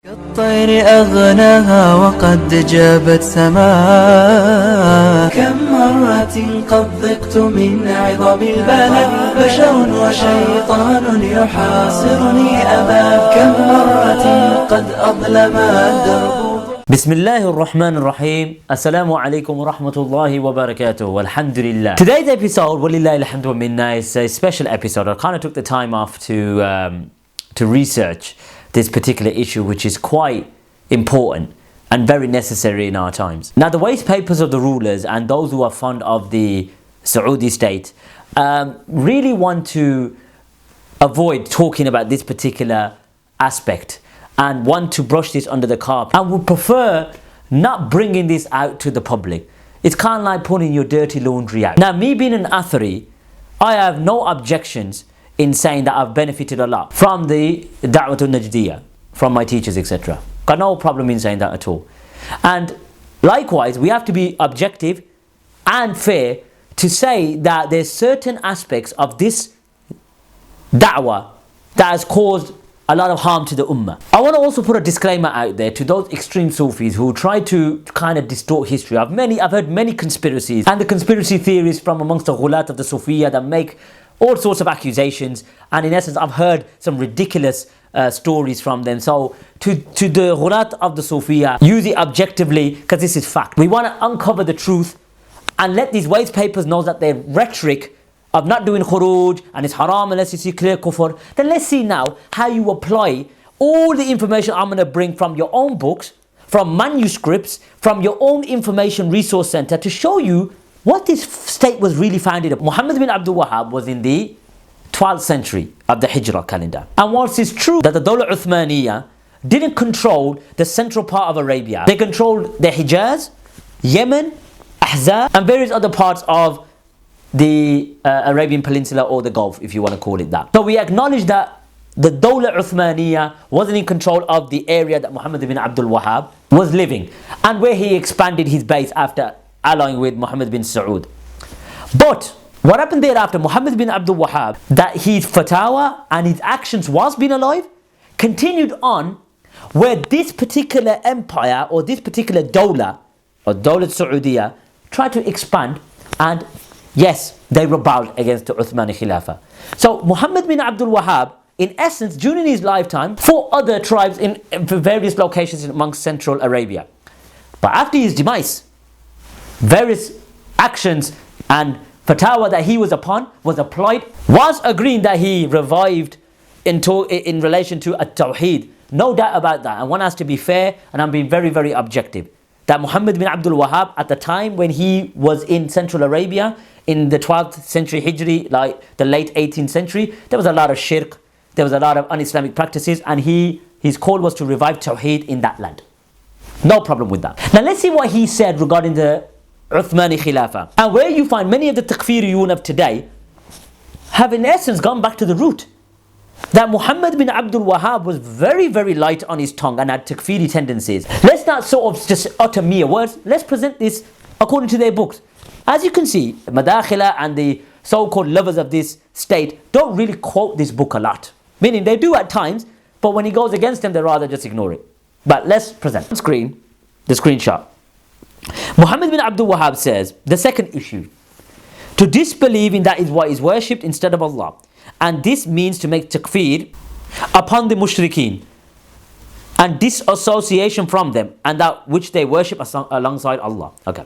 كالطير أغناها وقد جابت سماء كم مرة قد ضقت من عظم البلاء بشر وشيطان يحاصرني أبا كم مرة قد أظلم الدرب. بسم الله الرحمن الرحيم. Assalamu alaikum wa rahmatullahi wa barakatuh. Alhamdulillah. Today's episode, walillahi alhamdu wa minna, is a special episode. I kind of took the time off to research this particular issue, which is quite important and very necessary in our times. Now, the waste papers of the rulers and those who are fond of the Saudi state really want to avoid talking about this particular aspect and want to brush this under the carpet and would prefer not bringing this out to the public. It's kind of like putting your dirty laundry out. Now, me being an Athari, I have no objections in saying that I've benefited a lot from the Da'watul Najdiyah, from my teachers, etc. Got no problem in saying that at all. And likewise, we have to be objective and fair to say that there's certain aspects of this da'wah that has caused a lot of harm to the ummah. I want to also put a disclaimer out there to those extreme Sufis who try to kind of distort history. I've heard many conspiracies and the conspiracy theories from amongst the ghulat of the Sufiya that make all sorts of accusations, and in essence I've heard some ridiculous stories from them. So to the ghulat of the Sufiya, use it objectively because this is fact. We want to uncover the truth and let these waste papers know that their rhetoric of not doing khuruj and it's haram unless you see clear kufr. Then let's see now how you apply all the information I'm going to bring from your own books, from manuscripts, from your own information resource center to show you what this state was really founded on. Muhammad Ibn Abdul Wahab was in the 12th century of the Hijrah calendar. And whilst it's true that the Dawla Uthmaniyya didn't control the central part of Arabia, they controlled the Hijaz, Yemen, Ahzab, and various other parts of the Arabian Peninsula or the Gulf, if you want to call it that. So we acknowledge that the Dawla Uthmaniyya wasn't in control of the area that Muhammad Ibn Abdul Wahab was living and where he expanded his base after allying with Muhammad bin Saud. But what happened thereafter, Muhammad bin Abdul Wahab, that his fatwa and his actions whilst being alive continued on where this particular empire or this particular Dawla or Dawla Saudiya tried to expand, and yes, they rebelled against the Uthmani Khilafah. So Muhammad bin Abdul Wahab, in essence, during his lifetime, fought other tribes in various locations amongst Central Arabia. But after his demise, various actions and fatwa that he was upon was applied, was agreeing that he revived in relation to at-Tawheed. No doubt about that. And one has to be fair, and I'm being very, very objective. That Muhammad bin Abdul Wahab, at the time when he was in Central Arabia, in the 12th century Hijri, like the late 18th century, there was a lot of shirk, there was a lot of un-Islamic practices, and his call was to revive Tawheed in that land. No problem with that. Now let's see what he said regarding the Uthmani Khilafah. And where you find many of the takfiriyun of today have in essence gone back to the root. That Muhammad bin Abdul Wahab was very, very light on his tongue and had takfiri tendencies. Let's not sort of just utter mere words. Let's present this according to their books. As you can see, the Madakhila and the so-called lovers of this state don't really quote this book a lot. Meaning they do at times, but when he goes against them, they rather just ignore it. But let's present on screen the screenshot. Muhammad bin Abdul Wahab says, the second issue, to disbelieve in that is what is worshipped instead of Allah. And this means to make takfir upon the mushrikeen and disassociation from them and that which they worship alongside Allah. Okay,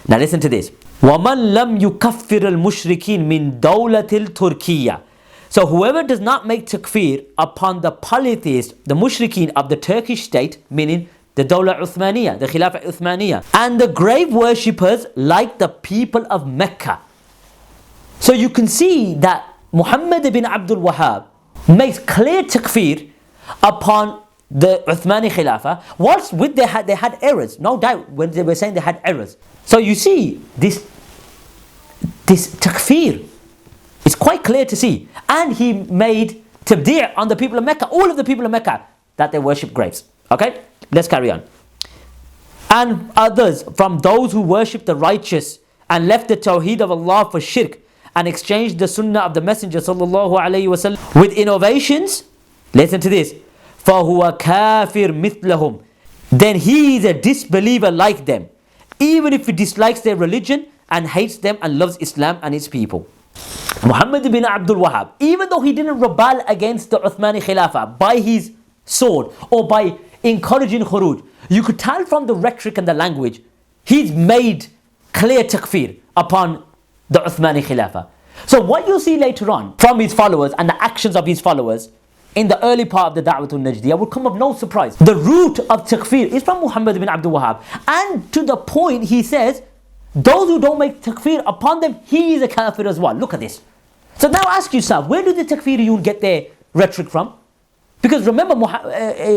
now listen to this. وَمَنْ لَمْ يُكَفِّرَ الْمُشْرِكِينَ مِنْ دَوْلَةِ الْتُرْكِيَّةِ. So whoever does not make takfir upon the polytheists, the mushrikeen of the Turkish state, meaning the Dawla Uthmaniyya, the Khilafah Uthmaniyya, and the grave worshippers like the people of Mecca. So you can see that Muhammad ibn Abdul Wahab makes clear takfir upon the Uthmani Khilafah, whilst with they had errors, no doubt, when they were saying they had errors. So you see, this takfir is quite clear to see. And he made tabdi' on the people of Mecca, all of the people of Mecca, that they worship graves. Okay, let's carry on. And others from those who worship the righteous and left the Tawheed of Allah for shirk and exchanged the Sunnah of the Messenger sallallahu alaihi wasallam with innovations. Listen to this. فَهُوَ كَافِرٌ مِثْلَهُمْ, then he is a disbeliever like them, even if he dislikes their religion and hates them and loves Islam and its people. Muhammad Ibn Abdul Wahab, even though he didn't rebel against the Uthmani Khilafah by his sword or by encouraging Khuruj, you could tell from the rhetoric and the language, he's made clear takfir upon the Uthmani Khilafah. So what you see later on from his followers and the actions of his followers in the early part of the Da'watul Najdiyah would come of no surprise. The root of takfir is from Muhammad Ibn Abdul Wahab, and to the point he says, those who don't make takfir upon them, he is a kafir as well. Look at this. So now ask yourself, where do the takfiriyun get their rhetoric from? Because remember,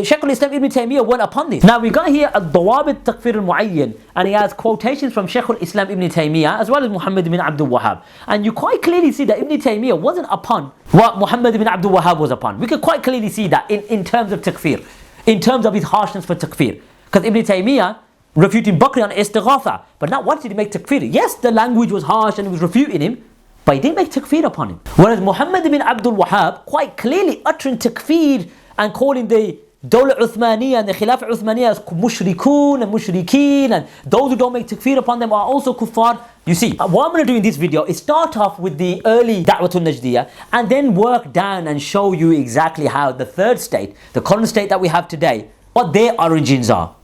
Shaykh al-Islam Ibn Taymiyyah went upon this. Now we got here Al-Dawabit Takfir al-Mu'ayyan, and he has quotations from Shaykh al-Islam Ibn Taymiyyah as well as Muhammad Ibn Abdul Wahab. And you quite clearly see that Ibn Taymiyyah wasn't upon what Muhammad Ibn Abdul Wahab was upon. We can quite clearly see that in terms of takfir, in terms of his harshness for takfir. Because Ibn Taymiyyah refuting Bakri on istighatha, but not what did he make takfir? Yes, the language was harsh and it was refuting him, but he didn't make takfir upon him. Whereas Muhammad ibn Abdul Wahab quite clearly uttering takfir and calling the Dawla Uthmaniyya and the Khilafah Uthmaniyya as mushrikun and mushrikeen, and those who don't make takfir upon them are also kuffar. You see, what I'm going to do in this video is start off with the early Da'watul Najdiyah and then work down and show you exactly how the third state, the current state that we have today, what their origins are,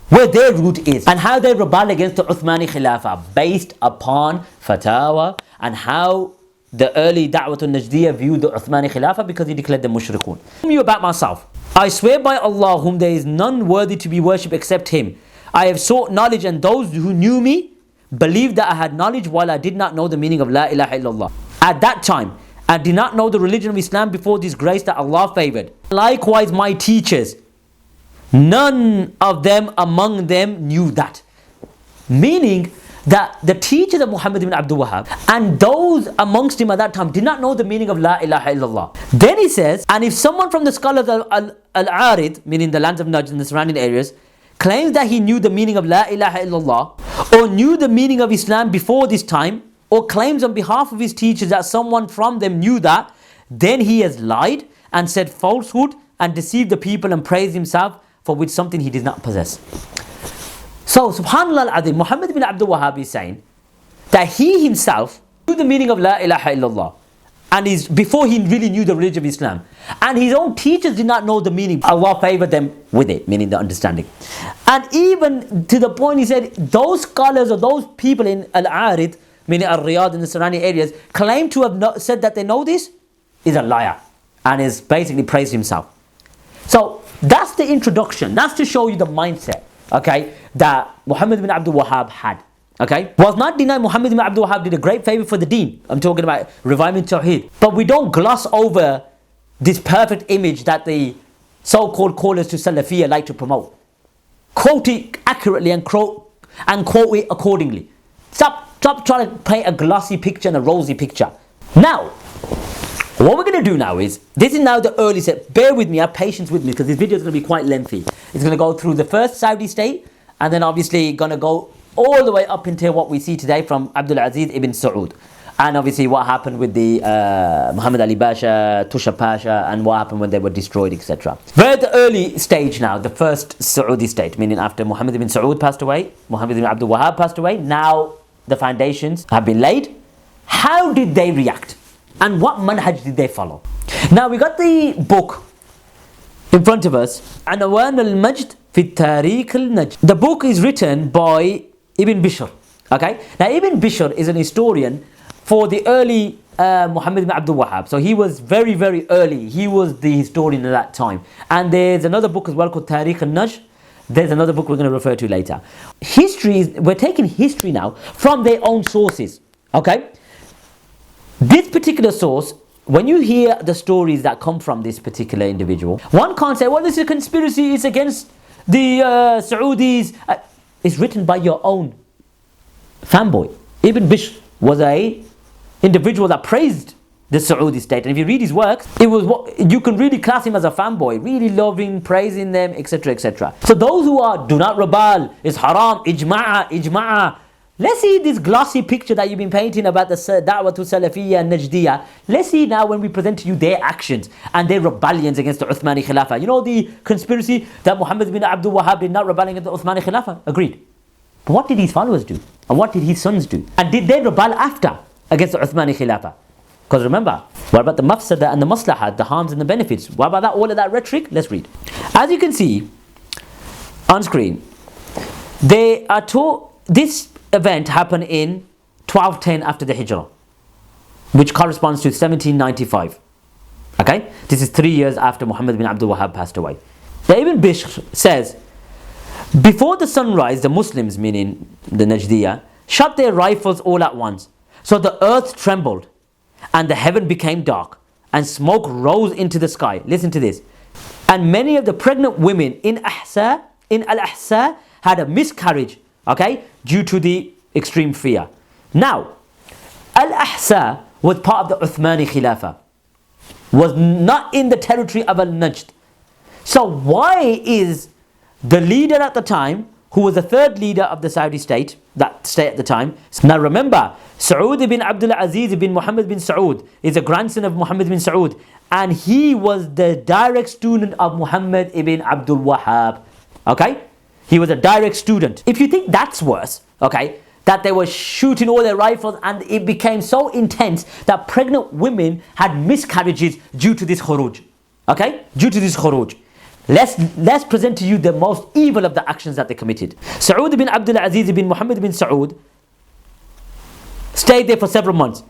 where their root is, and how they rebel against the Uthmani Khilafah based upon fatawa, and how the early Da'watul Najdiyah viewed the Uthmani Khilafah because he declared them mushrikun. You about myself. I swear by Allah, whom there is none worthy to be worshipped except Him. I have sought knowledge, and those who knew me believed that I had knowledge while I did not know the meaning of La ilaha illallah. At that time, I did not know the religion of Islam before this grace that Allah favored. Likewise, my teachers, none of them among them knew that. Meaning that the teachers of Muhammad ibn Abdul Wahab and those amongst him at that time did not know the meaning of La ilaha illallah. Then he says, and if someone from the scholars of Al-Arid, meaning the lands of Najd and the surrounding areas, claims that he knew the meaning of La ilaha illallah or knew the meaning of Islam before this time, or claims on behalf of his teachers that someone from them knew that, then he has lied and said falsehood and deceived the people and praised himself for which something he did not possess. So, subhanallah al-azim, Muhammad ibn Abdul Wahab is saying that he himself knew the meaning of La ilaha illallah, and before he really knew the religion of Islam, and his own teachers did not know the meaning. Allah favored them with it, meaning the understanding. And even to the point he said, those scholars or those people in Al-Arid, meaning Al-Riyadh and the surrounding areas, claim to have said that they know this, is a liar, and is basically praised himself. So that's the introduction. That's to show you the mindset, okay, that Muhammad bin Abdul Wahab had. Okay, was not denying Muhammad bin Abdul Wahab did a great favor for the deen. I'm talking about reviving Tawheed. But we don't gloss over this perfect image that the so-called callers to Salafiyya like to promote. Quote it accurately and quote it accordingly. Stop trying to paint a glossy picture and a rosy picture. Now, what we're going to do now is, this is now the early step. Bear with me, have patience with me, because this video is going to be quite lengthy. It's going to go through the first Saudi state, and then obviously going to go all the way up into what we see today from Abdul Aziz ibn Saud. And obviously what happened with the Muhammad Ali Pasha, Tusha Pasha, and what happened when they were destroyed, etc. We're at the early stage now, the first Saudi state, meaning after Muhammad ibn Saud passed away, Muhammad ibn Abdul Wahab passed away, now the foundations have been laid. How did they react? And what manhaj did they follow? Now we got the book in front of us, Anwan al-Majd fi Tariq al-Najd. The book is written by Ibn Bishr. Okay, now Ibn Bishr is an historian for the early Muhammad ibn Abdul Wahab. So he was very, very early. He was the historian at that time. And there's another book as well called Tariq al-Najd. There's another book we're going to refer to later. We're taking history now from their own sources. Okay, this particular source, when you hear the stories that come from this particular individual, one can't say, well, this is a conspiracy, it's against the Saudis. It's written by your own fanboy. Ibn Bishr was a individual that praised the Saudi state, and if you read his works, it was what you can really class him as a fanboy, really loving, praising them, etc., etc. So those who do not rebel, is haram, ijma'a, Let's see this glossy picture that you've been painting about the Da'wah to Salafiyya and Najdiyya. Let's see now when we present to you their actions and their rebellions against the Uthmani Khilafah. You know the conspiracy that Muhammad Ibn Abdul Wahab did not rebel against the Uthmani Khilafah? Agreed. But what did his followers do? And what did his sons do? And did they rebel after against the Uthmani Khilafah? Because remember, what about the mafsada and the maslahat, the harms and the benefits? What about that? All of that rhetoric? Let's read. As you can see on screen, they are this event happened in 1210 after the Hijrah, which corresponds to 1795. Okay? This is 3 years after Muhammad bin Abdul Wahab passed away. The Ibn Bishr says, before the sunrise, the Muslims, meaning the Najdiyya, shot their rifles all at once. So the earth trembled and the heaven became dark and smoke rose into the sky. Listen to this. And many of the pregnant women in Al-Ahsa had a miscarriage, okay, due to the extreme fear. Now, Al-Ahsa was part of the Uthmani Khilafah, was not in the territory of Al-Najd. So why is the leader at the time, who was the third leader of the Saudi state, that state at the time. Now remember, Saud ibn Abdul Aziz ibn Muhammad bin Saud is a grandson of Muhammad bin Saud, and he was the direct student of Muhammad ibn Abdul Wahab. Okay? He was a direct student. If you think that's worse, okay, that they were shooting all their rifles and it became so intense that pregnant women had miscarriages due to this khuruj. Okay? Due to this khuruj. Let's present to you the most evil of the actions that they committed. Saud ibn Abdul Aziz ibn Muhammad bin Saud stayed there for several months,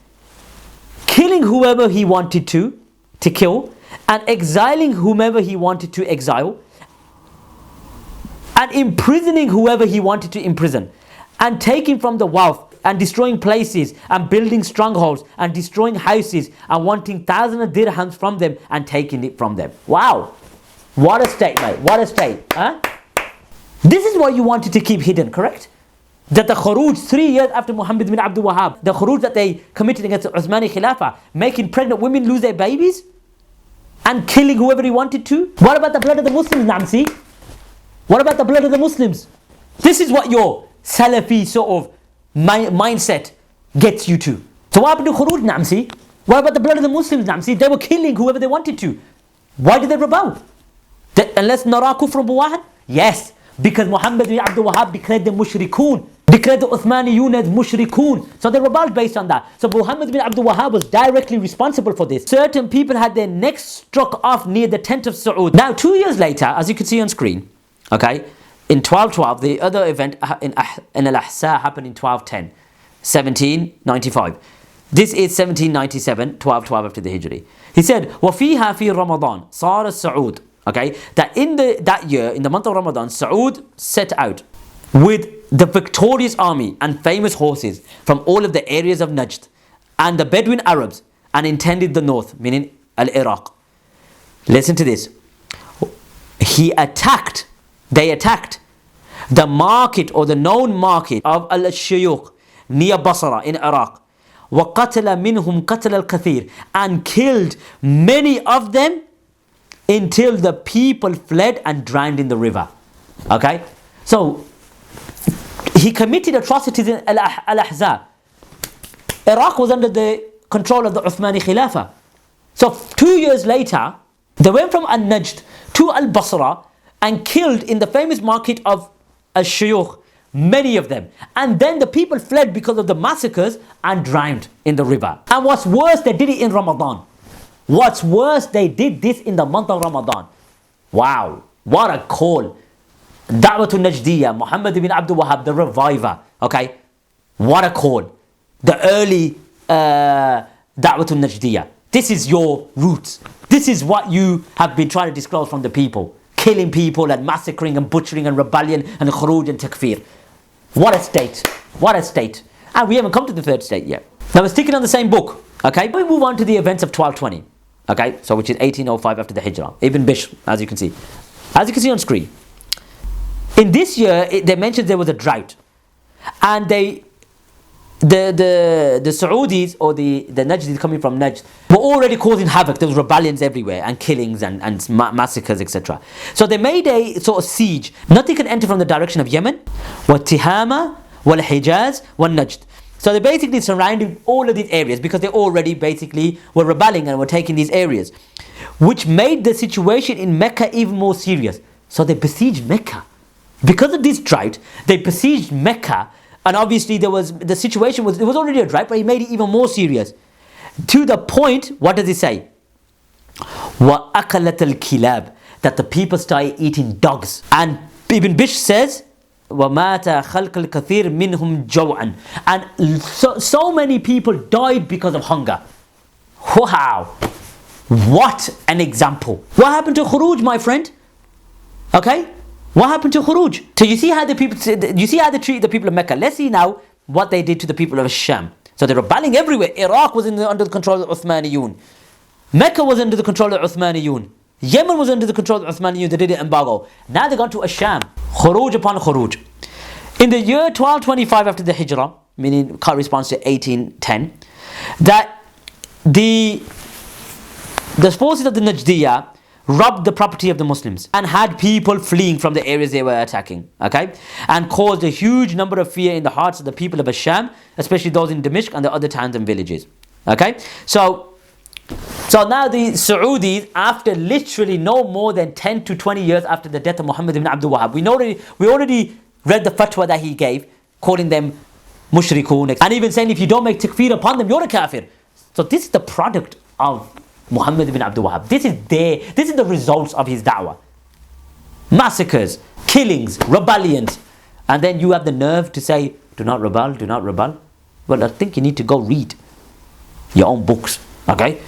killing whoever he wanted to kill, and exiling whomever he wanted to exile, and imprisoning whoever he wanted to imprison, and taking from the wealth, and destroying places, and building strongholds, and destroying houses, and wanting thousands of dirhams from them, and taking it from them. Wow! What a state, mate. What a state. Huh? This is what you wanted to keep hidden, correct? That the khuruj 3 years after Muhammad bin Abdul Wahab, the khuruj that they committed against the Uthmani Khilafah, making pregnant women lose their babies, and killing whoever he wanted to. What about the blood of the Muslims, Namsi? What about the blood of the Muslims? This is what your Salafi sort of mindset gets you to. So what happened to khuruj, Namsi? What about the blood of the Muslims, Namsi? They were killing whoever they wanted to. Why did they rebel? Unless nara kufr buwahan? Yes, because Muhammad bin Abdul Wahab declared them mushrikun, declared the Uthmaniyun as mushrikun. So they rebelled based on that. So Muhammad bin Abdul Wahab was directly responsible for this. Certain people had their necks struck off near the tent of Saud. Now 2 years later, as you can see on screen, okay, in 1212, the other event in Al-Ahsa happened in 1210, 1795. This is 1797, 1212 after the Hijri. He said, وَفِيهَا فِي رَمَضَانَ صَارَ السَّعُودِ. Okay, that in that year, in the month of Ramadan, Saud set out with the victorious army and famous horses from all of the areas of Najd and the Bedouin Arabs, and intended the north, meaning Al-Iraq. Listen to this. They attacked the market or the known market of Al-Shuyukh near Basra in Iraq. وَقَتَلَ مِنْهُمْ قَتَلَ الْكَثِيرِ, and killed many of them until the people fled and drowned in the river. Okay? So, he committed atrocities in Al-Ahzab. Iraq was under the control of the Uthmani Khilafah. So, 2 years later, they went from Al-Najd to Al-Basra and killed in the famous market of Al-Shuyukh many of them. And then the people fled because of the massacres and drowned in the river. And what's worse, they did it in Ramadan. What's worse, they did this in the month of Ramadan. Wow, what a call. Da'watul Najdiyya, Muhammad Ibn Abdul Wahab, the reviver. Okay, what a call. The early Da'watul Najdiyya. This is your roots. This is what you have been trying to disclose from the people. Killing people and massacring and butchering and rebellion and khuruj and takfir. What a state. What a state. And we haven't come to the third state yet. Now we're sticking on the same book. Okay, we move on to the events of 1220. Okay, so which is 1805 after the Hijrah. Ibn Bishr, as you can see. As you can see on screen. In this year, they mentioned there was a drought. And the Saudis, or the Najdis coming from Najd, were already causing havoc. There was rebellions everywhere and killings and massacres, etc. So they made a sort of siege. Nothing can enter from the direction of Yemen, wa Tihama, wal-Hijaz, wal-Najd. So they basically surrounded all of these areas because they already basically were rebelling and were taking these areas, which made the situation in Mecca even more serious. So they besieged Mecca. Because of this drought, they besieged Mecca, and obviously the situation was already a drought, but he made it even more serious. To the point, what does he say? وَأَكَلَتَ الْكِلَابِ, that the people started eating dogs. And Ibn Bishr says, وَمَاتَ خَلْقَ الْكَثِيرِ مِنْهُمْ جَوْعًا, and so many people died because of hunger. Wow! What an example. What happened to Khuruj, my friend? Okay? What happened to Khuruj? So you see how they treat the people of Mecca. Let's see now what they did to the people of Sham. So they were rebelling everywhere. Iraq was under the control of Uthmaniyun. Mecca was under the control of Uthmaniyun. Yemen was under the control of Uthmaniyun. They did an embargo. Now they got to Sham. Khuruj upon Khuruj. In the year 1225 after the Hijrah, meaning corresponds to 1810, that the forces of the Najdiyah robbed the property of the Muslims and had people fleeing from the areas they were attacking, okay, and caused a huge number of fear in the hearts of the people of Asham, especially those in Damascus and the other towns and villages. Okay, so now the Saudis, after literally no more than 10 to 20 years after the death of Muhammad Ibn Abdul Wahab, we already read the fatwa that he gave, calling them mushrikun, and even saying if you don't make takfir upon them, you're a kafir. So this is the product of Muhammad Ibn Abdul Wahab. This is the results of his da'wah. Massacres, killings, rebellions. And then you have the nerve to say, do not rebel, do not rebel. Well, I think you need to go read your own books. Okay?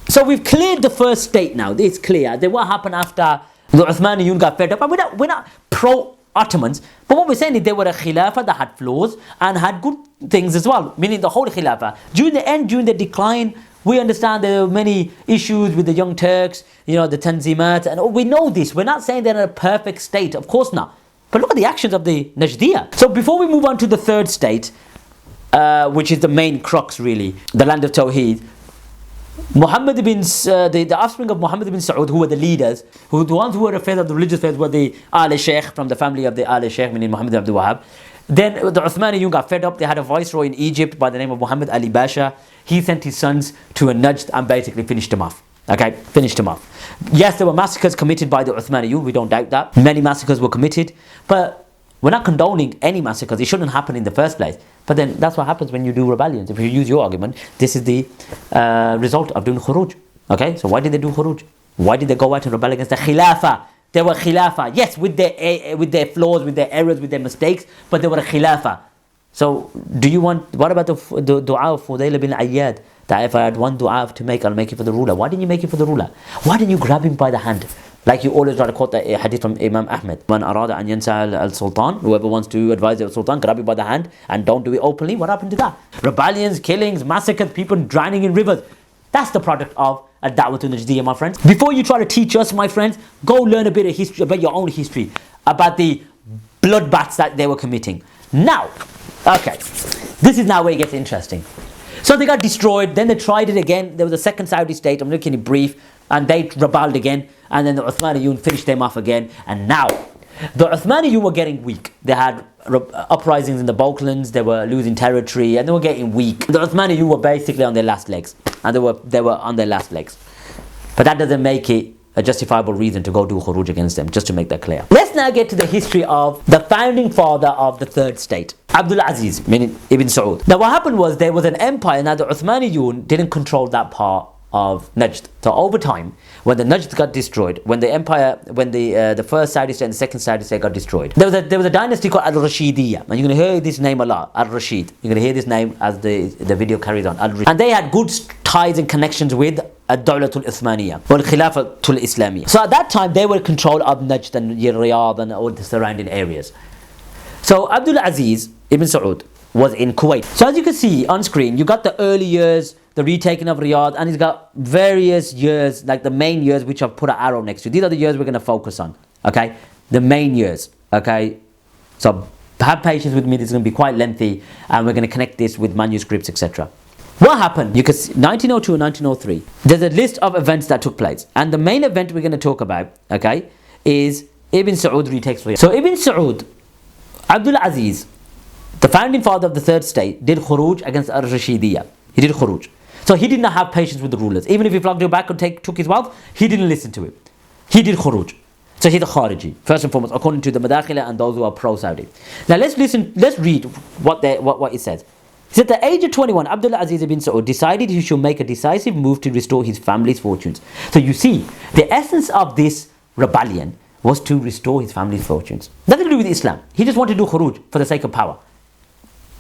So we've cleared the first state now. It's clear. Then what happened after the Uthmaniyun got fed up? And we're not pro-Ottomans. But what we're saying is they were a khilafah that had flaws and had good things as well. Meaning the whole khilafah. During the decline, we understand there were many issues with the Young Turks, the Tanzimat, and we know this. We're not saying they're in a perfect state, of course not. But look at the actions of the Najdiyah. So before we move on to the third state, which is the main crux really, the land of Tawheed, the offspring of Muhammad bin Saud, who were the leaders, the ones who were affairs of the religious affairs were the Al-Shaykh, from the family of the Al-Shaykh, meaning Muhammad Ibn Abdul Wahab. Then the Uthmaniyun got fed up. They had a viceroy in Egypt by the name of Muhammad Ali Basha. He sent his sons to a Najd and basically finished him off. Okay, finished him off. Yes, there were massacres committed by the Uthmaniyun. We don't doubt that. Many massacres were committed. But we're not condoning any massacres. It shouldn't happen in the first place. But then that's what happens when you do rebellions. If you use your argument, this is the result of doing Khuruj. Okay, so why did they do Khuruj? Why did they go out and rebel against the Khilafah? They were Khilafah, yes, with their flaws, with their errors, with their mistakes, but they were a Khilafah. So, what about the dua of Fudayl bin Ayyad? That if I had one dua to make, I'll make it for the ruler. Why didn't you make it for the ruler? Why didn't you grab him by the hand? Like you always try to quote the hadith from Imam Ahmed. Man arada an yansa al-sultan, whoever wants to advise the sultan, grab him by the hand and don't do it openly. What happened to that? Rebellions, killings, massacres, people drowning in rivers. That's the product of al-da'wah to Najdiyah, my friends. Before you try to teach us, my friends, go learn a bit of history, about your own history, about the bloodbaths that they were committing. Now, okay, this is now where it gets interesting. So they got destroyed, then they tried it again. There was a second Saudi state, I'm looking at brief, and they rebelled again, and then the Uthmaniyun finished them off again, and now the Uthmaniyun were getting weak. They had uprisings in the Balkans, they were losing territory, and they were getting weak. The Uthmaniyun were basically on their last legs, and they were on their last legs. But that doesn't make it a justifiable reason to go do Khuruj against them, just to make that clear. Let's now get to the history of the founding father of the third state, Abdul Aziz, meaning Ibn Saud. Now what happened was there was an empire. Now the Uthmaniyun didn't control that part of Najd. So over time, when the Najd got destroyed, when the first Saudi state and the second Saudi state got destroyed, there was a dynasty called Al-Rashidiyya, and you're going to hear this name a lot, Al-Rashid. You're going to hear this name as the video carries on, Al-Rashid. And they had good ties and connections with Ad-Dawlatul Uthmaniyya, or Khilafatul Islamiyya. So at that time, they were in control of Najd and Riyadh and all the surrounding areas. So Abdul Aziz Ibn Saud was in Kuwait. So as you can see on screen, you got the early years, the retaking of Riyadh, and he's got various years, like the main years, which I've put an arrow next to. These are the years we're going to focus on, okay? The main years, okay? So have patience with me, this is going to be quite lengthy, and we're going to connect this with manuscripts, etc. What happened? You can see 1902 and 1903. There's a list of events that took place, and the main event we're going to talk about, okay, is Ibn Saud retakes Riyadh. So Ibn Saud, Abdul Aziz, the founding father of the third state, did khuruj against al-Rashidiyya. He did khuruj. So he did not have patience with the rulers. Even if he flogged him back and took his wealth, he didn't listen to it. He did khuruj. So he's a Khariji, first and foremost, according to the Madakhila and those who are pro-Saudi. Now let's read what it says. He said, at the age of 21, Abdul Aziz ibn Saud decided he should make a decisive move to restore his family's fortunes. So you see, the essence of this rebellion was to restore his family's fortunes. Nothing to do with Islam. He just wanted to do khuruj for the sake of power.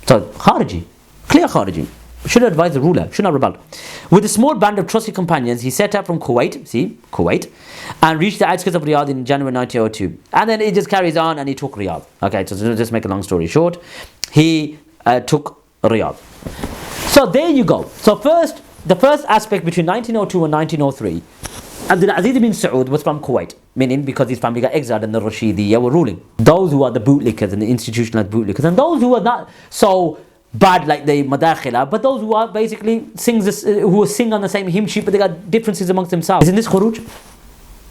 So Khariji, clear Khariji. Should advise the ruler, should not rebel. With a small band of trusted companions, he set out from Kuwait, and reached the outskirts of Riyadh in January 1902. And then it just carries on, and he took Riyadh. Okay, so just make a long story short, he took Riyadh. So there you go. So the first aspect between 1902 and 1903, Abdul Aziz bin Saud was from Kuwait, meaning because his family got exiled and the Rashidiyya were ruling. Those who are the bootlickers and the institutionalized bootlickers, and those who are not so bad like the Madakhila, but those who are basically who sing on the same hymn sheet, but they got differences amongst themselves. Isn't this khuruj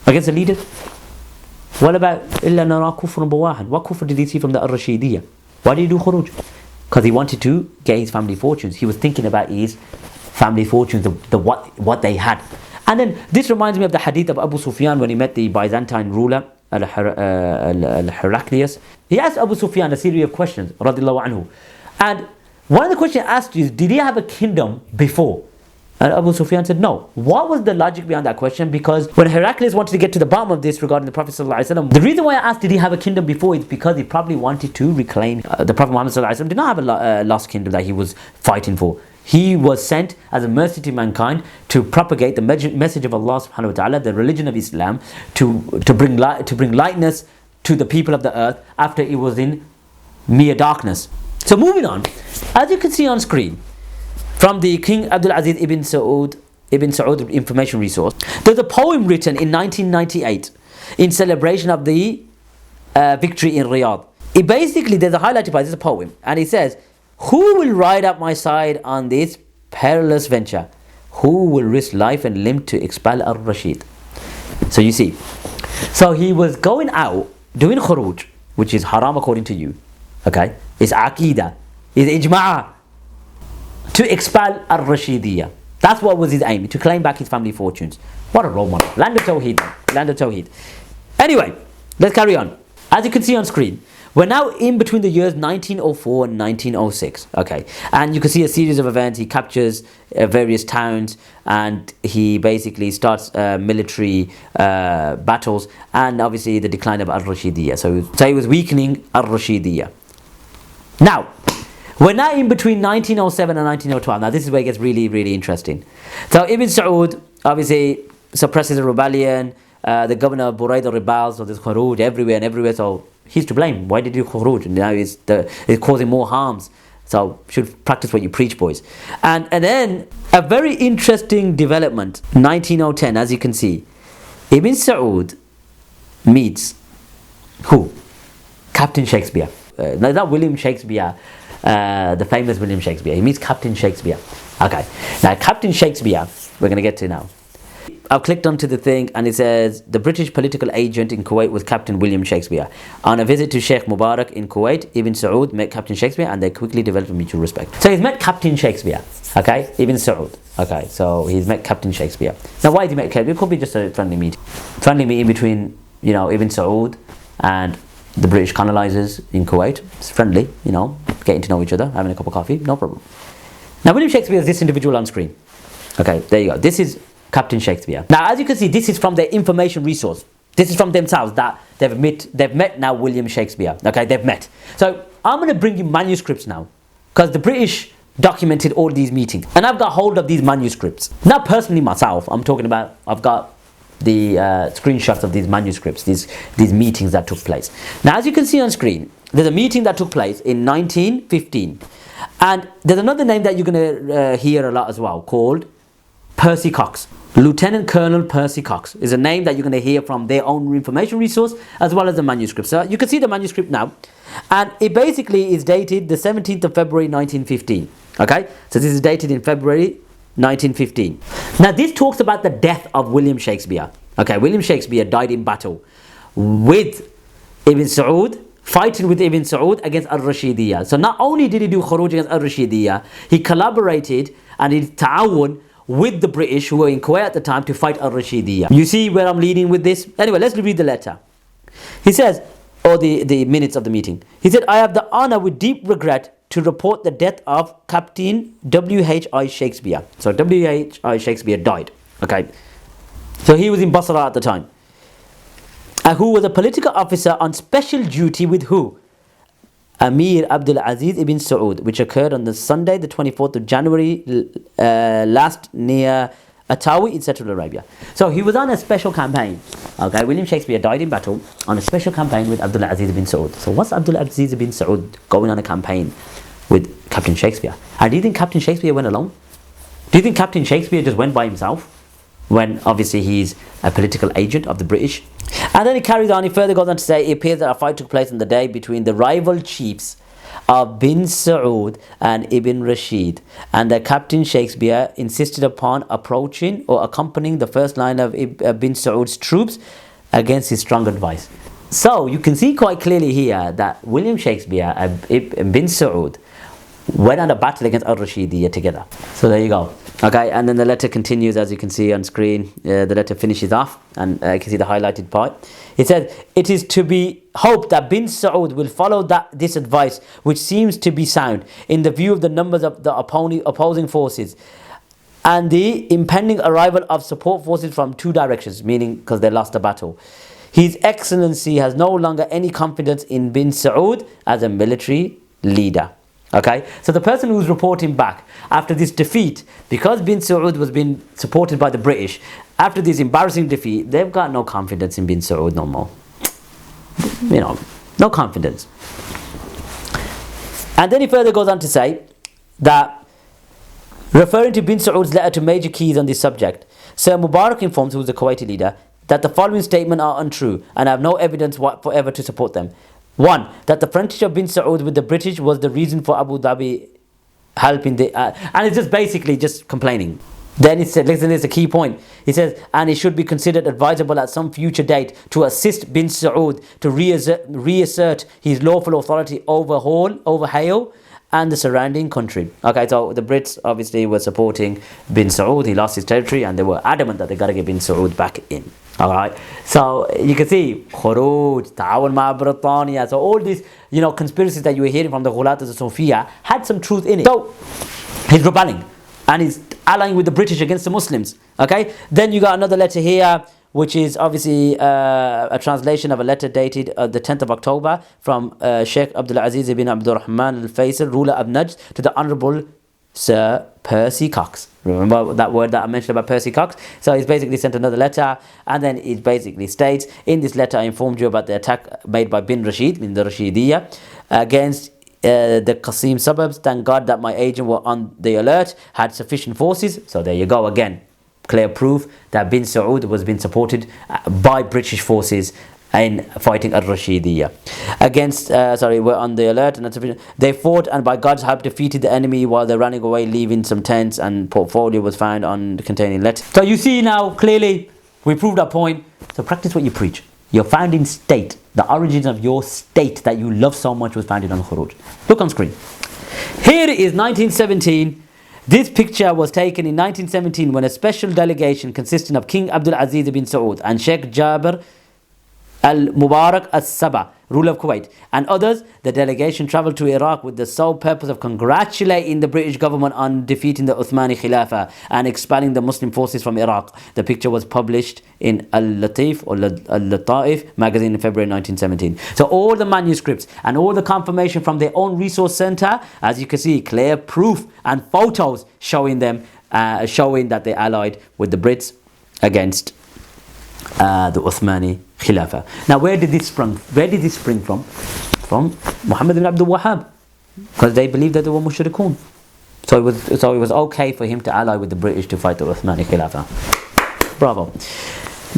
against the leaders? What about illa nara kufrun bawahan? What kufr did he see from the Rashidiyya? Why did he do khuruj? Because he wanted to get his family fortunes. He was thinking about his family fortunes, what they had. And then this reminds me of the hadith of Abu Sufyan when he met the Byzantine ruler Al-Heraclius. He asked Abu Sufyan a series of questions, radiallahu anhu. And one of the questions asked is, did he have a kingdom before? And Abu Sufyan said no. What was the logic behind that question? Because when Heraclius wanted to get to the bottom of this regarding the Prophet ﷺ, the reason why I asked did he have a kingdom before is because he probably wanted to reclaim the Prophet Muhammad ﷺ did not have a lost kingdom that he was fighting for. He was sent as a mercy to mankind to propagate the message of Allah subhanahu wa ta'ala, the religion of Islam, to bring lightness to the people of the earth after it was in mere darkness. So moving on, as you can see on screen, from the King Abdul Aziz ibn Saud information resource, there's a poem written in 1998 in celebration of the victory in Riyadh. It basically, there's a highlighted part, there's a poem, and it says, who will ride at my side on this perilous venture? Who will risk life and limb to expel al-Rashid? So you see, so he was going out doing khuruj, which is haram according to you. Okay, it's aqidah, it's ijma'ah, to expel al-Rashidiyya. That's what was his aim, to claim back his family fortunes. What a role model. Land of Tawheed. Land of Tawheed. Anyway, let's carry on. As you can see on screen, we're now in between the years 1904 and 1906. Okay, and you can see a series of events. He captures various towns, and he basically starts military battles, and obviously the decline of al-Rashidiyya. So he was weakening al-Rashidiyya. Now, we're now in between 1907 and 1912. Now this is where it gets really, really interesting. So Ibn Saud obviously suppresses a rebellion. The governor of Buraidah rebels, so there's khuruj everywhere. So he's to blame. Why did you khuruj? And now it's causing more harms. So should practice what you preach, boys. And then a very interesting development, 1910, as you can see, Ibn Saud meets who? Captain Shakespeare. Not William Shakespeare, the famous William Shakespeare. He meets Captain Shakespeare. Okay, now Captain Shakespeare, we're going to get to now. I've clicked onto the thing and it says the British political agent in Kuwait was Captain William Shakespeare. On a visit to Sheikh Mubarak in Kuwait, Ibn Saud met Captain Shakespeare and they quickly developed a mutual respect. So he's met Captain Shakespeare, okay, Ibn Saud. Okay, so he's met Captain Shakespeare. Now why did he meet Captain? It could be just a friendly meeting. Friendly meeting between, Ibn Saud and the British colonizers in Kuwait. It's friendly, getting to know each other, having a cup of coffee, no problem. Now William Shakespeare is this individual on screen. Okay, there you go. This is Captain Shakespeare. Now as you can see, this is from their information resource. This is from themselves that they've met now William Shakespeare. Okay, they've met. So I'm going to bring you manuscripts now, because the British documented all these meetings. And I've got hold of these manuscripts. Not personally myself, I'm talking about, I've got the screenshots of these manuscripts, these meetings that took place. Now as you can see on screen, there's a meeting that took place in 1915. And there's another name that you're going to hear a lot as well, called Percy Cox. Lieutenant Colonel Percy Cox is a name that you're going to hear from their own information resource as well as the manuscript. So you can see the manuscript now. And it basically is dated the 17th of February 1915. Okay, so this is dated in February 1915. Now this talks about the death of William Shakespeare. Okay, William Shakespeare died in battle with Ibn Saud fighting with Ibn Saud against Al-Rashidiyya. So not only did he do Khuruj against Al-Rashidiyya, he collaborated and he ta'awun with the British who were in Kuwait at the time to fight Al-Rashidiyya. You see where I'm leading with this? Anyway, let's read the letter. He says, or the minutes of the meeting. He said, I have the honor with deep regret to report the death of Captain W.H.I. Shakespeare. So W.H.I. Shakespeare died. Okay. So he was in Basra at the time. Who was a political officer on special duty with who? Amir Abdul Aziz Ibn Saud, which occurred on the Sunday, the 24th of January last near Atawi in Central Arabia. So he was on a special campaign. Okay, William Shakespeare died in battle on a special campaign with Abdul Aziz Ibn Saud. So what's Abdul Aziz Ibn Saud going on a campaign with Captain Shakespeare? And do you think Captain Shakespeare went alone? Do you think Captain Shakespeare just went by himself? When obviously he's a political agent of the British. And then he carries on, he further goes on to say, it appears that a fight took place on the day between the rival chiefs of Bin Saud and Ibn Rashid, and that Captain Shakespeare insisted upon approaching or accompanying the first line of Bin Saud's troops against his strong advice. So you can see quite clearly here that William Shakespeare and Bin Saud went on a battle against Al-Rashidiyya together. So there you go. Okay, and then the letter continues, as you can see on screen. The letter finishes off, and you can see the highlighted part. It says, it is to be hoped that Bin Saud will follow this advice, which seems to be sound, in the view of the numbers of the opposing forces, and the impending arrival of support forces from two directions, meaning because they lost the battle. His Excellency has no longer any confidence in Bin Saud as a military leader. Okay, so the person who's reporting back after this defeat, because Bin Saud was being supported by the British, after this embarrassing defeat, they've got no confidence in Bin Saud no more. You know, no confidence. And then he further goes on to say that, referring to Bin Saud's letter to Major Keys on this subject, Sir Mubarak informs, who was the Kuwaiti leader, that the following statements are untrue and have no evidence whatsoever to support them. 1. That the friendship of Bin Saud with the British was the reason for Abu Dhabi helping the... and it's just basically just complaining. Then he said, listen, there's a key point. He says, and it should be considered advisable at some future date to assist Bin Saud to reassert his lawful authority over Hale and the surrounding country. Okay, so the Brits obviously were supporting Bin Saud. He lost his territory and they were adamant that they got to get Bin Saud back in. Alright, so you can see Khuruj, Ta'awun Ma Britania, so all these, conspiracies that you were hearing from the Ghulat al-Sufiyya had some truth in it. So he's rebelling and he's allying with the British against the Muslims. Okay, then you got another letter here, which is obviously a translation of a letter dated the 10th of October from Sheikh Abdul Aziz ibn Abdul Rahman al-Faisal, ruler of Najd, to the Honourable Sir Percy Cox. Remember that word that I mentioned about Percy Cox? So he's basically sent another letter, and then it basically states, in this letter I informed you about the attack made by Bin Rashid, in the Rashidiyya, against the Qasim suburbs. Thank God that my agent were on the alert, had sufficient forces. So there you go again. Clear proof that Bin Saud was being supported by British forces in fighting Al-Rashidiyya. Were on the alert, and they fought and by God's help defeated the enemy while they're running away, leaving some tents, and portfolio was found on containing letters. So you see now, clearly, we proved our point. So practice what you preach. Your founding state, the origins of your state that you love so much, was founded on Khuruj. Look on screen. Here it is 1917. This picture was taken in 1917 when a special delegation consisting of King Abdul Aziz bin Saud and Sheikh Jabir Al-Mubarak As-Saba, ruler of Kuwait, and others, the delegation travelled to Iraq with the sole purpose of congratulating the British government on defeating the Uthmani Khilafah and expelling the Muslim forces from Iraq. The picture was published in Al-Latif or Al-Lataif magazine in February 1917. So all the manuscripts and all the confirmation from their own resource centre, as you can see, clear proof and photos showing them, showing that they allied with the Brits against the Uthmani Khilafah. Now, where did this spring from? From Muhammad Ibn Abdul Wahab, because they believed that they were mushrikun. So it was okay for him to ally with the British to fight the Uthmani Khilafah. Bravo.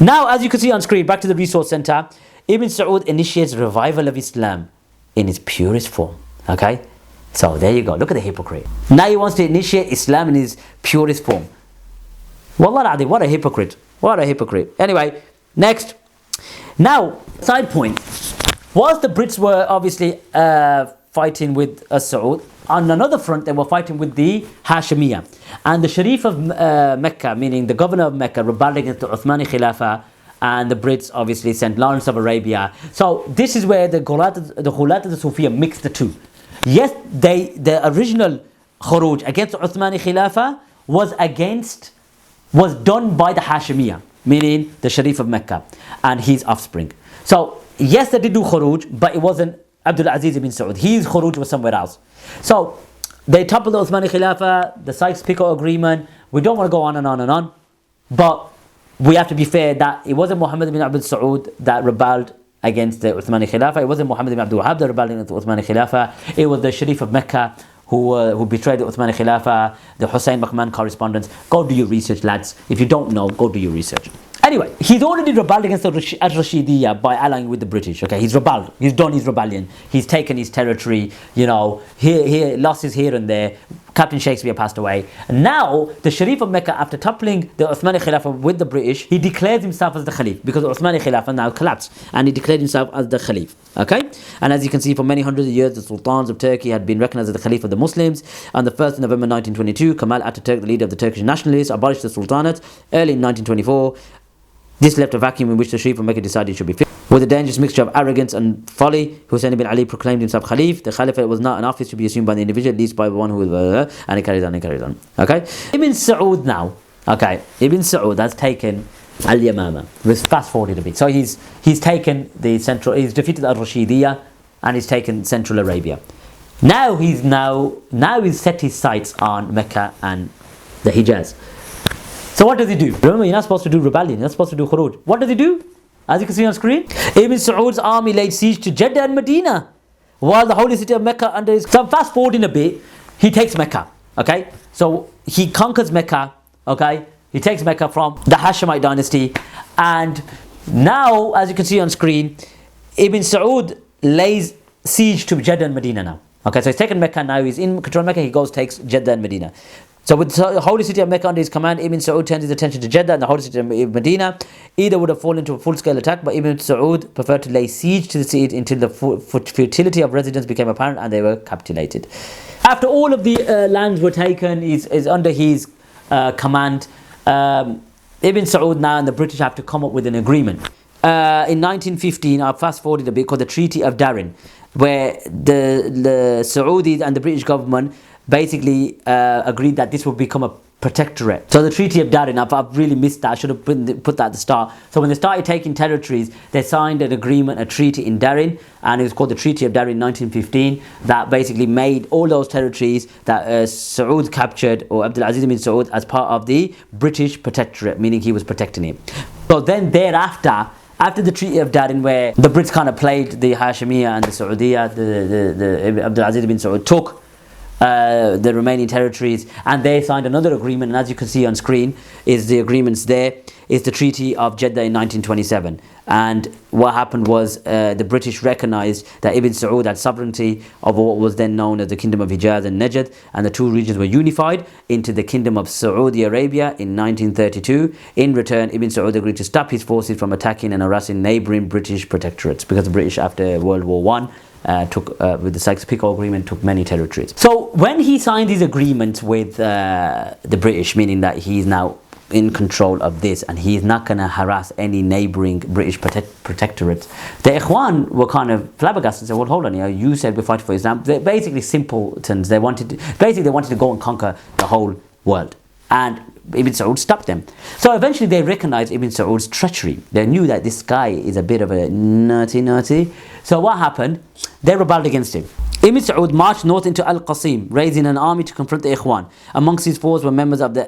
Now, as you can see on screen, back to the resource center, Ibn Saud initiates revival of Islam in its purest form. Okay, so there you go. Look at the hypocrite. Now he wants to initiate Islam in its purest form. Wallah adi, what a hypocrite. What a hypocrite. Anyway, next. Now, side point. whilst the Brits were obviously fighting with Saud, on another front they were fighting with the Hashemiyya. And the Sharif of Mecca, meaning the governor of Mecca, rebelled against the Uthmani Khilafah, and the Brits obviously sent Lawrence of Arabia. So this is where the Ghulat al-Sufiya mixed the two. Yes, the original Khuruj against the Uthmani Khilafah was done by the Hashemiyya, meaning the Sharif of Mecca and his offspring. So yes, they did do Khuruj, but it wasn't Abdul Aziz ibn Saud. His Khuruj was somewhere else. So they toppled the Uthmani Khilafah, the Sykes-Picot Agreement. We don't want to go on and on and on, but we have to be fair that it wasn't Muhammad Ibn Abdul Saud that rebelled against the Uthmani Khilafah. It wasn't Muhammad Ibn Abdul Wahab that rebelled against the Uthmani Khilafah. It was the Sharif of Mecca who betrayed the Uthmani Khilafah, the Hussein Bakhman correspondence. Go do your research, lads. If you don't know, go do your research. Anyway, he's already rebelled against the Rashidiyya by allying with the British. Okay, he's rebelled. He's done his rebellion. He's taken his territory. You know, he losses here and there. Captain Shakespeare passed away. And now, the Sharif of Mecca, after toppling the Uthmani Khilafah with the British, he declares himself as the Khalif, because the Uthmani Khilafah now collapsed, and he declared himself as the Khalif. Okay? And as you can see, for many hundreds of years, the Sultans of Turkey had been recognized as the Khalif of the Muslims. On the 1st of November 1922, Kemal Ataturk, the leader of the Turkish nationalists, abolished the Sultanate. Early in 1924, this left a vacuum in which the Sharif of Mecca decided it should be filled. With a dangerous mixture of arrogance and folly, Hussein ibn Ali proclaimed himself Khalif. The Caliphate was not an office to be assumed by the individual, at least by one who will... and it carries on. Okay? Ibn Saud now. Okay? Ibn Saud has taken Al-Yamama. Let's fast forward a bit. So he's taken the central... He's defeated Al-Rashidiyya, and he's taken Central Arabia. Now he's set his sights on Mecca and the Hijaz. So what does he do? Remember, you're not supposed to do rebellion. You're not supposed to do Khuruj. What does he do? As you can see on screen, Ibn Saud's army laid siege to Jeddah and Medina, while the holy city of Mecca under his... So I'm fast forwarding a bit. He takes Mecca. Okay? So he conquers Mecca. Okay? He takes Mecca from the Hashemite dynasty. And now, as you can see on screen, Ibn Saud lays siege to Jeddah and Medina now. Okay, so he's taken Mecca now. He's in control of Mecca. He goes, takes Jeddah and Medina. So with the holy city of Mecca under his command, Ibn Saud turns his attention to Jeddah and the holy city of Medina. Either would have fallen into a full-scale attack, but Ibn Saud preferred to lay siege to the city until the futility of residence became apparent and they were capitulated. After all of the lands were taken, is under his command, Ibn Saud now and the British have to come up with an agreement. In 1915, I'll fast forward a bit, called the Treaty of Darren, where the Saudis and the British government basically agreed that this would become a protectorate. So the Treaty of Darren, I've really missed that. I should have put that at the start. So when they started taking territories, they signed an agreement, a treaty in Darren, and it was called the Treaty of Darren 1915, that basically made all those territories that Saud captured, or Abdul Aziz ibn Saud, as part of the British protectorate, meaning he was protecting it. So then thereafter, after the Treaty of Darren, where the Brits kind of played the Hashemiyya and the Saudiya, the Abdul Aziz ibn Saud took the remaining territories, and they signed another agreement, and as you can see on screen is the agreements there, is the Treaty of Jeddah in 1927. And what happened was the British recognized that Ibn Saud had sovereignty over what was then known as the Kingdom of Hijaz and Najd, and the two regions were unified into the Kingdom of Saudia Arabia in 1932. In return, Ibn Saud agreed to stop his forces from attacking and harassing neighbouring British protectorates, because the British, after World War I, took with the Sykes-Picot Agreement, took many territories. So when he signed his agreement with the British, meaning that he's now in control of this and he's not going to harass any neighbouring British protectorates, the Ikhwan were kind of flabbergasted and said, well, hold on, you said we're fighting for Islam. They're basically simpletons. They wanted to go and conquer the whole world, and Ibn Saud stopped them. So eventually they recognized Ibn Saud's treachery. They knew that this guy is a bit of a naughty. So what happened? They rebelled against him. Ibn Saud marched north into Al-Qasim, raising an army to confront the Ikhwan. Amongst his foes were members of the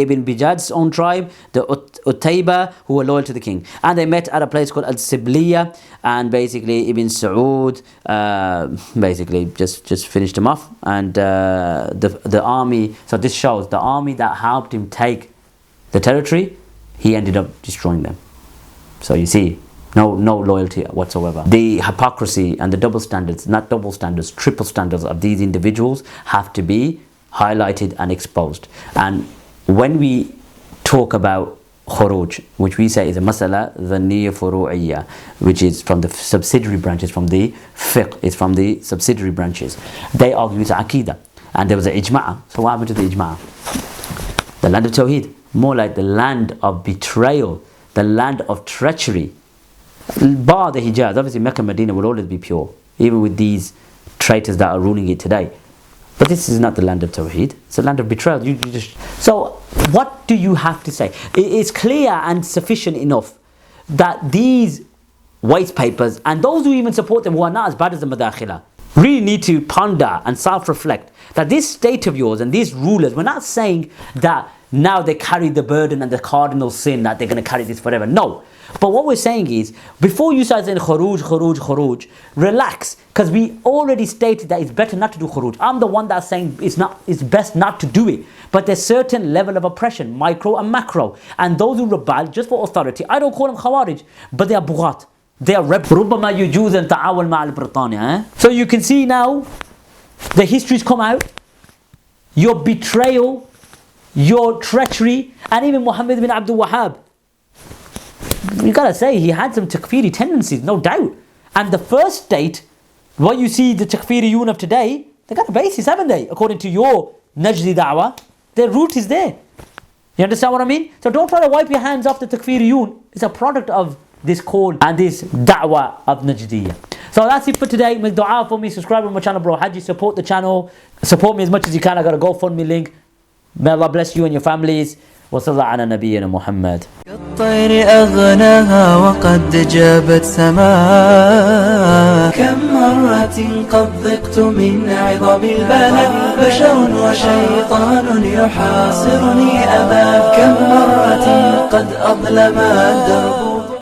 Ibn Bijad's own tribe, the Utayba, who were loyal to the king. And they met at a place called Al-Sibliya, and basically Ibn Saud basically just finished him off. And the army, so this shows the army that helped him take the territory, he ended up destroying them. So you see, no loyalty whatsoever. The hypocrisy and the double standards, not double standards, triple standards of these individuals have to be highlighted and exposed. And when we talk about khuruj, which we say is a masala dhanniya furu'iyya, which is from the subsidiary branches, from the fiqh, it's from the subsidiary branches. They argue it's aqidah. And there was an ijma'. So what happened to the ijma'? The land of Tawheed, more like the land of betrayal, the land of treachery. Bar the Hijaz, obviously Mecca and Medina will always be pure, even with these traitors that are ruling it today. But this is not the land of Tawheed, it's a land of betrayal. So what do you have to say? It's clear and sufficient enough that these white papers, and those who even support them who are not as bad as the Madakhila, really need to ponder and self-reflect that this state of yours and these rulers, we're not saying that now they carry the burden and the cardinal sin that they're going to carry this forever. No. But what we're saying is, before you start saying khuruj, relax, because we already stated that it's better not to do khuruj. I'm the one that's saying it's best not to do it. But there's certain level of oppression, micro and macro. And those who rebel just for authority, I don't call them khawarij, but they are bughat. They are ربما يجوز أن تعاون مع البريطانيا. So you can see now, the histories come out, your betrayal, your treachery, and even Muhammad Ibn Abdul Wahab. You gotta say, he had some takfiri tendencies, no doubt. And the first state, what you see the takfiriyun of today, they got a basis, haven't they? According to your Najdi da'wah, their root is there. You understand what I mean? So don't try to wipe your hands off the takfiriyun. It's a product of this call and this da'wah of Najdiyya. So that's it for today. Make dua for me, subscribe to my channel, bro. Hajji, support the channel. Support me as much as you can. I got a GoFundMe link. May Allah bless you and your families. وصلى على نبينا محمد. كالطير أغناها وقد جابت سماء. كم مرة قد ضقت من عظم البلاء. بشر وشيطان يحاصرني أبا. كم مرة قد أظلم الدرب